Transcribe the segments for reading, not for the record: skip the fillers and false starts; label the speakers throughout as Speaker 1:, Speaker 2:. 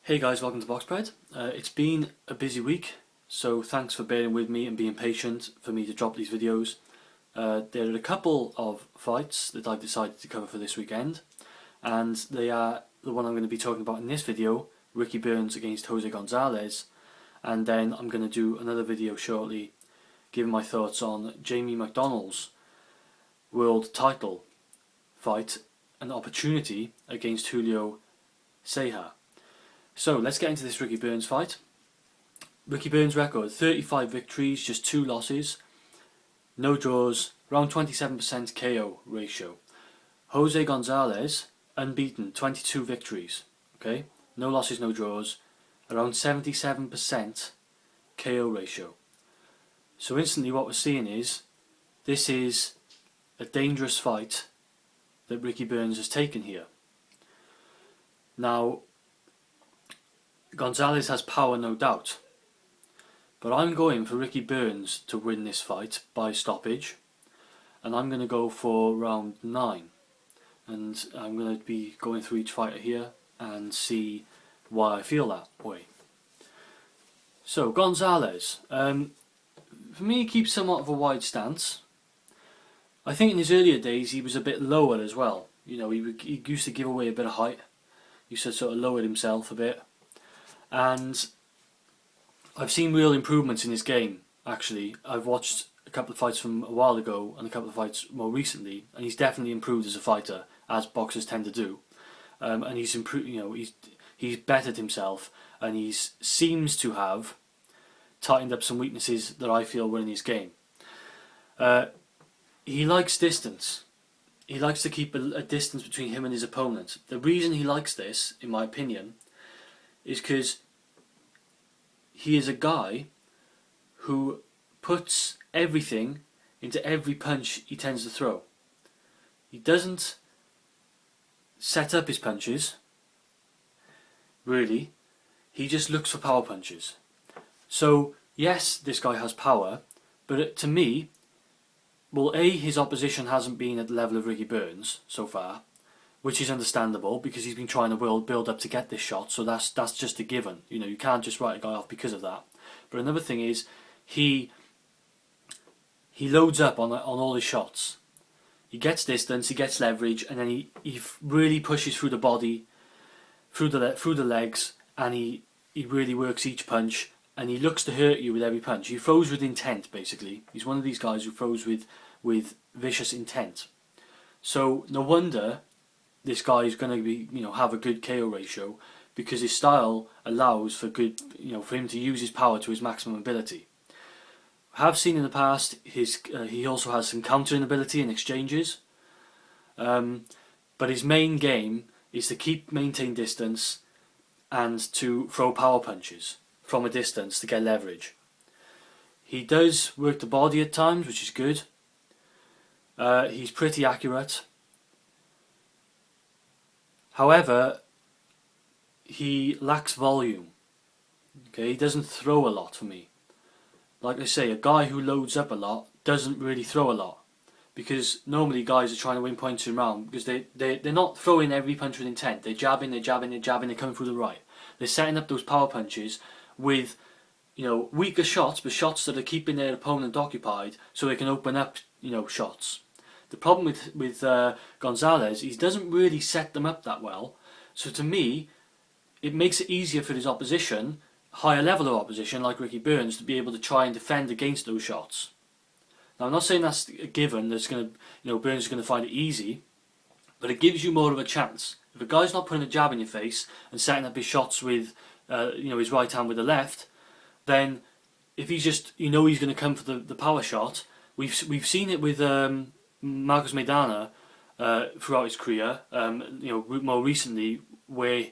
Speaker 1: Hey guys, welcome to Boxbread. It's been a busy week, so thanks for bearing with me and being patient for me to drop these videos. There are a couple of fights that I've decided to cover for this weekend, and they are the one I'm going to be talking about in this video, Ricky Burns against Jose Gonzalez, and then I'm going to do another video shortly giving my thoughts on Jamie McDonnell's world title fight, an opportunity against Julio Ceja. So let's get into this Ricky Burns fight. Ricky Burns' record, 35 victories, just 2 losses, no draws, around 27% KO ratio. Jose Gonzalez, unbeaten, 22 victories, okay, no losses, no draws, around 77% KO ratio. So instantly what we're seeing is, this is a dangerous fight that Ricky Burns has taken here. Now, Gonzalez has power, no doubt, but I'm going for Ricky Burns to win this fight by stoppage, and I'm going to go for round 9, and I'm going to be going through each fighter here and see why I feel that way. So Gonzalez, for me, he keeps somewhat of a wide stance. I think in his earlier days he was a bit lower as well. You know, he used to give away a bit of height. He used to sort of lower himself a bit. And I've seen real improvements in his game, actually. I've watched a couple of fights from a while ago and a couple of fights more recently, and he's definitely improved as a fighter, as boxers tend to do. And he's improved, you know, he's bettered himself, and he seems to have tightened up some weaknesses that I feel were in his game. He likes distance. He likes to keep a distance between him and his opponent. The reason he likes this, in my opinion, is because he is a guy who puts everything into every punch he tends to throw. He doesn't set up his punches, really. He just looks for power punches. So yes, this guy has power, but to me, well, A, his opposition hasn't been at the level of Ricky Burns so far, which is understandable because he's been trying to build up to get this shot, so that's just a given. You know, you can't just write a guy off because of that. But another thing is, he loads up on all his shots. He gets distance, he gets leverage, and then he really pushes through the body, through the legs, and he really works each punch, and he looks to hurt you with every punch. He throws with intent, basically. He's one of these guys who throws with vicious intent. So no wonder this guy is going to be, have a good KO ratio, because his style allows for for him to use his power to his maximum ability. I have seen in the past he also has some countering ability in exchanges, but his main game is to maintain distance and to throw power punches from a distance to get leverage. He does work the body at times, which is good. He's pretty accurate. However, he lacks volume. Okay, he doesn't throw a lot for me. Like I say, a guy who loads up a lot doesn't really throw a lot, because normally guys are trying to win points in round because they're not throwing every punch with intent. They're jabbing, they're coming through the right. They're setting up those power punches with, weaker shots, but shots that are keeping their opponent occupied so they can open up, shots. The problem with Gonzalez, he doesn't really set them up that well. So to me, it makes it easier for his opposition, higher level of opposition like Ricky Burns, to be able to try and defend against those shots. Now, I'm not saying that's a given. That's Burns is going to find it easy, but it gives you more of a chance. If a guy's not putting a jab in your face and setting up his shots with, his right hand with the left, then if he's just, he's going to come for the power shot. We've seen it with Marcos Maidana throughout his career. More recently, where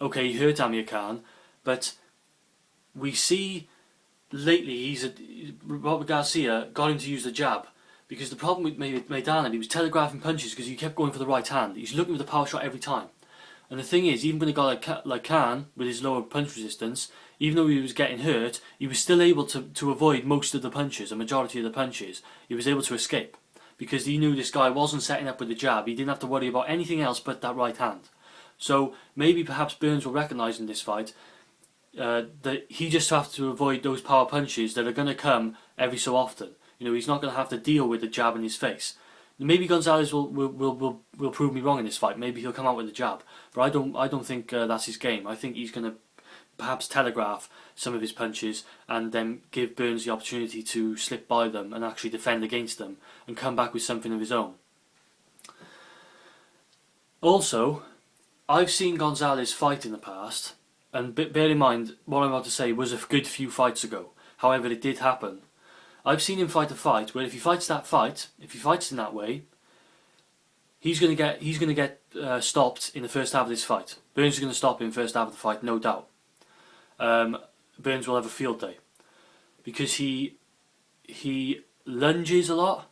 Speaker 1: okay, he hurt Amir Khan, but we see lately Robert Garcia got him to use the jab, because the problem with Maidana, he was telegraphing punches because he kept going for the right hand. He's looking for the power shot every time. And the thing is, even when a guy like Khan, with his lower punch resistance, even though he was getting hurt, he was still able to avoid most of the punches, a majority of the punches. He was able to escape, because he knew this guy wasn't setting up with the jab. He didn't have to worry about anything else but that right hand. So maybe perhaps Burns will recognise in this fight that he just has to avoid those power punches that are going to come every so often. He's not going to have to deal with the jab in his face. Maybe Gonzalez will prove me wrong in this fight. Maybe he'll come out with a jab, but I don't think that's his game. I think he's going to perhaps telegraph some of his punches and then give Burns the opportunity to slip by them and actually defend against them and come back with something of his own. Also, I've seen Gonzalez fight in the past, and bear in mind what I'm about to say was a good few fights ago. However, it did happen. I've seen him fight a fight where if he fights in that way, he's going to get stopped in the first half of this fight. Burns is going to stop him in the first half of the fight, no doubt. Burns will have a field day because he lunges a lot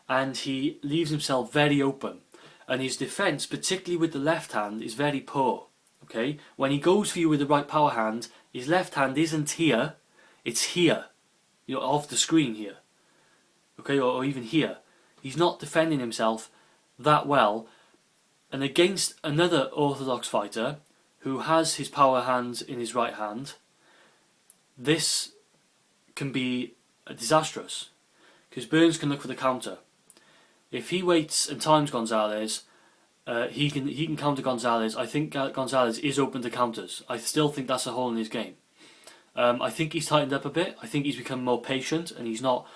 Speaker 1: and he leaves himself very open, and his defence, particularly with the left hand, is very poor. Okay, when he goes for you with the right power hand, his left hand isn't here, it's here, off the screen here. Okay, or even here. He's not defending himself that well, and against another orthodox fighter who has his power hand in his right hand, this can be disastrous, because Burns can look for the counter. If he waits and times Gonzalez, he can counter Gonzalez. I think Gonzalez is open to counters. I still think that's a hole in his game. I think he's tightened up a bit. I think he's become more patient and he's not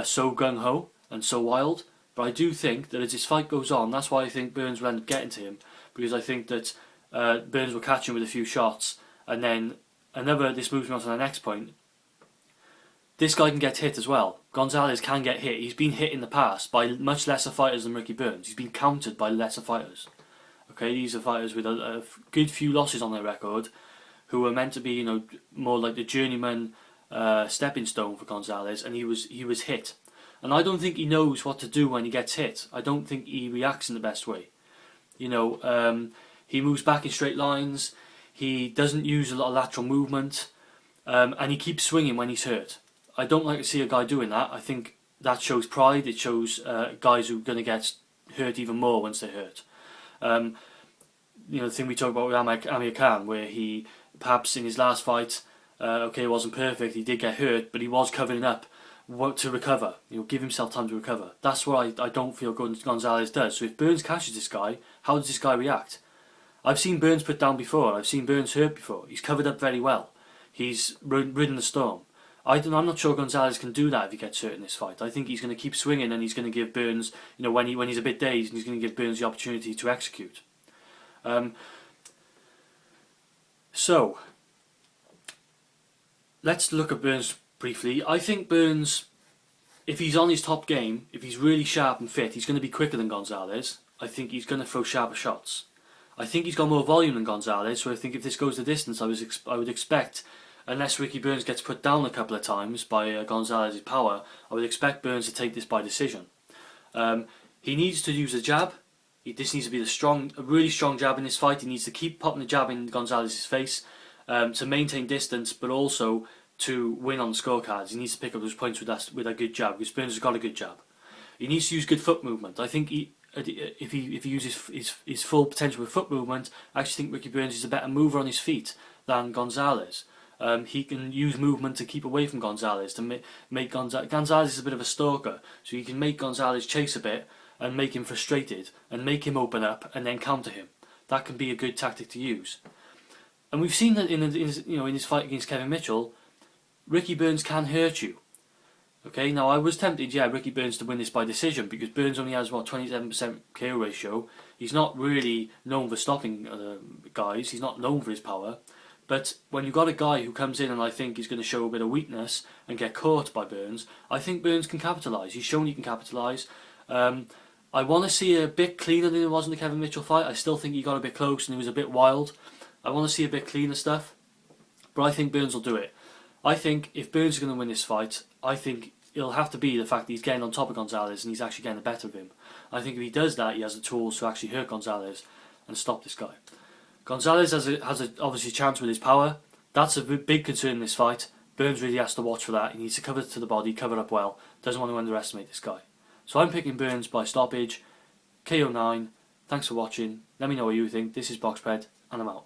Speaker 1: so gung-ho and so wild. But I do think that as this fight goes on, that's why I think Burns will end up getting to him, because I think that Burns will catch him with a few shots, and then this moves me on to the next point. This guy can get hit as well. Gonzalez can get hit. He's been hit in the past by much lesser fighters than Ricky Burns. He's been countered by lesser fighters. Okay, these are fighters with a good few losses on their record, who were meant to be, more like the journeyman stepping stone for Gonzalez, and he was hit. And I don't think he knows what to do when he gets hit. I don't think he reacts in the best way. He moves back in straight lines. He doesn't use a lot of lateral movement, and he keeps swinging when he's hurt. I don't like to see a guy doing that. I think that shows pride. It shows guys who are going to get hurt even more once they're hurt. The thing we talked about with Amir Khan, where he perhaps in his last fight, it wasn't perfect. He did get hurt, but he was covering up to recover. Give himself time to recover. That's what I don't feel Gonzalez does. So if Burns catches this guy, how does this guy react? I've seen Burns put down before. I've seen Burns hurt before. He's covered up very well. He's ridden the storm. I'm not sure Gonzalez can do that if he gets hurt in this fight. I think he's going to keep swinging, and he's going to give Burns, when he's a bit dazed, he's going to give Burns the opportunity to execute. So, let's look at Burns briefly. I think Burns, if he's on his top game, if he's really sharp and fit, he's going to be quicker than Gonzalez. I think he's going to throw sharper shots. I think he's got more volume than Gonzalez, so I think if this goes the distance, I would expect, unless Ricky Burns gets put down a couple of times by Gonzalez's power, I would expect Burns to take this by decision. He needs to use a jab. This needs to be a really strong jab in this fight. He needs to keep popping the jab in Gonzalez's face to maintain distance, but also to win on the scorecards. He needs to pick up those points with a good jab, because Burns has got a good jab. He needs to use good foot movement. I think if he uses his full potential with foot movement, I actually think Ricky Burns is a better mover on his feet than Gonzalez. He can use movement to keep away from Gonzalez, to make Gonzalez is a bit of a stalker, so he can make Gonzalez chase a bit and make him frustrated and make him open up and then counter him. That can be a good tactic to use. And we've seen that in his fight against Kevin Mitchell, Ricky Burns can hurt you. Okay, now I was tempted, Ricky Burns to win this by decision, because Burns only has 27% KO ratio. He's not really known for stopping guys. He's not known for his power. But when you've got a guy who comes in and I think is going to show a bit of weakness and get caught by Burns, I think Burns can capitalise. He's shown he can capitalise. I want to see a bit cleaner than it was in the Kevin Mitchell fight. I still think he got a bit close and he was a bit wild. I want to see a bit cleaner stuff. But I think Burns will do it. I think if Burns is going to win this fight, I think it'll have to be the fact that he's getting on top of Gonzalez and he's actually getting the better of him. I think if he does that, he has the tools to actually hurt Gonzalez and stop this guy. Gonzalez has obviously a chance with his power. That's a big concern in this fight. Burns really has to watch for that. He needs to cover to the body, cover up well. Doesn't want to underestimate this guy. So I'm picking Burns by stoppage, KO 9. Thanks for watching. Let me know what you think. This is Boxped, and I'm out.